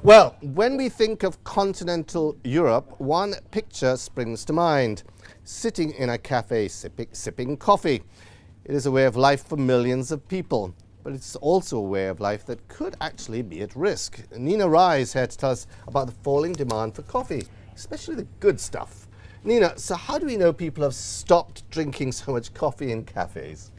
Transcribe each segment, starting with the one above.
Well, when we think of continental Europe, one picture springs to mind. Sitting in a cafe sipping coffee. It is a way of life for millions of people, but it's also a way of life that could actually be at risk. Neena is here to tell us about the falling demand for coffee, especially the good stuff. Neena, so how do we know people have stopped drinking so much coffee in cafes?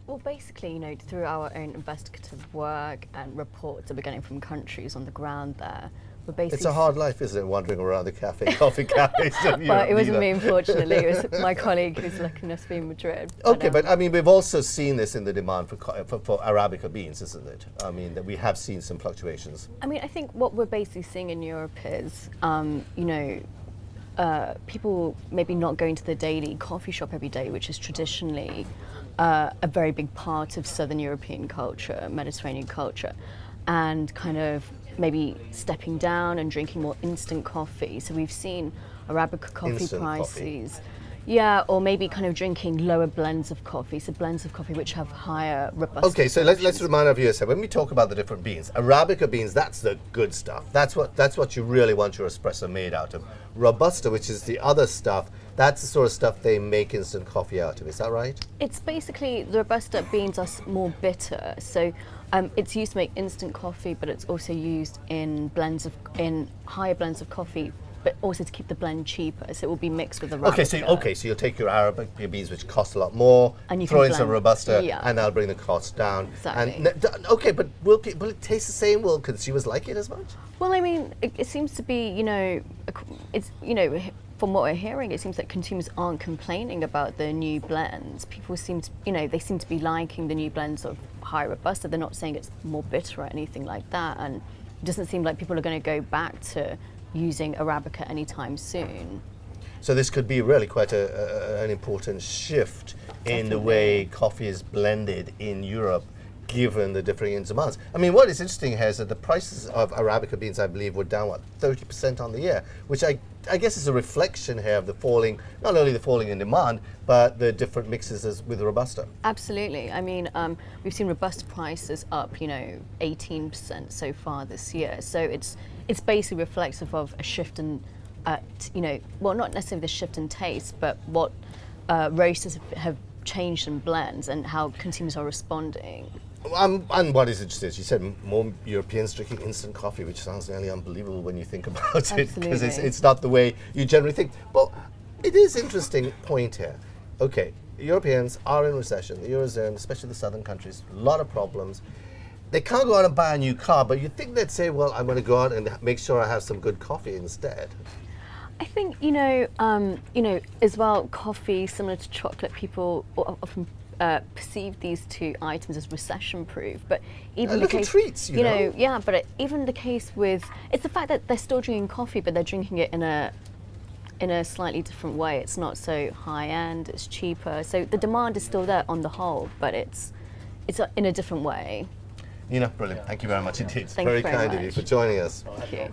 Well, basically, through our own investigative work and reports that we're getting from countries on the ground there, we're basically... It's a hard life, isn't it, wandering around the coffee cafes of Europe? Well, it wasn't me, unfortunately. It was my colleague who's looking us in Madrid. Okay, but I mean, we've also seen this in the demand for Arabica beans, isn't it? I mean, that we have seen some fluctuations. I mean, I think what we're basically seeing in Europe is, people maybe not going to the daily coffee shop every day, which is traditionally a very big part of Southern European culture, Mediterranean culture, and kind of maybe stepping down and drinking more instant coffee. So we've seen Arabica coffee prices. Yeah, or maybe kind of drinking lower blends of coffee, so blends of coffee which have higher robust. Okay, so let's remind our viewers here, when we talk about the different beans, Arabica beans, that's the good stuff. That's what you really want your espresso made out of. Robusta, which is the other stuff, that's the sort of stuff they make instant coffee out of. Is that right? It's basically, the Robusta beans are more bitter, so it's used to make instant coffee, but it's also used in higher blends of coffee, but also to keep the blend cheaper, so it will be mixed with Arabica. Okay, so you'll take your Arabica beans, which cost a lot more, and you throw in some Robusta, and that'll bring the cost down. Exactly. And okay, but will it taste the same? Will consumers like it as much? Well, I mean, it seems to be, from what we're hearing, it seems that consumers aren't complaining about the new blends. People seem to, they seem to be liking the new blends of high Robusta. They're not saying it's more bitter or anything like that, and it doesn't seem like people are going to go back to using Arabica anytime soon. So this could be really quite an important shift in the way coffee is blended in Europe, given the differing demands. I mean, what is interesting here is that the prices of Arabica beans, I believe, were down, 30% on the year, which I guess is a reflection here of the falling, not only the falling in demand, but the different mixes with Robusta. Absolutely. I mean, we've seen Robusta prices up, 18% so far this year. So it's basically reflective of a shift in, well, not necessarily the shift in taste, but what roasters have changed in blends and how consumers are responding. And what is interesting is you said more Europeans drinking instant coffee, which sounds nearly unbelievable when you think about it, because it's not the way you generally think. But it is an interesting point here. Okay, Europeans are in recession, the Eurozone, especially the southern countries, a lot of problems. They can't go out and buy a new car, but you'd think they'd say, well, I'm going to go out and make sure I have some good coffee instead. I think, as well, coffee, similar to chocolate, people often perceive these two items as recession-proof, but even the case, treats, you know. Yeah, but even the case with, it's the fact that they're still drinking coffee, but they're drinking it in a slightly different way. It's not so high-end, it's cheaper, so the demand is still there on the whole, but it's in a different way. Neena, brilliant. Thank you very much indeed. Thank you very kind of you for joining us. Thank you.